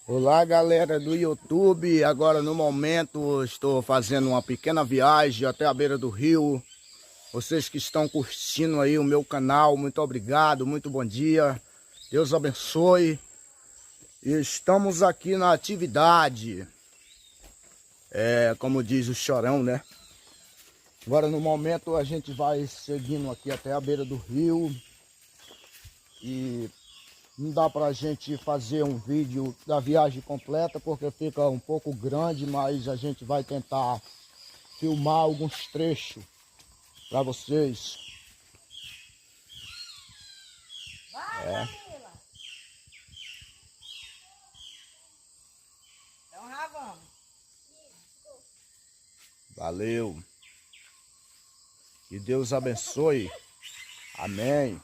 Olá, galera do YouTube. Agora no momento estou fazendo uma pequena viagem até a beira do rio. Vocês que estão curtindo aí o meu canal, muito obrigado, muito bom dia. Deus abençoe. E estamos aqui na atividade. Como diz o Chorão, né? Agora no momento a gente vai seguindo aqui até a beira do rio. E não dá pra gente fazer um vídeo da viagem completa porque fica um pouco grande, mas a gente vai tentar filmar alguns trechos para vocês. Vai, Camila! Então já vamos. Valeu. Que Deus abençoe. Amém.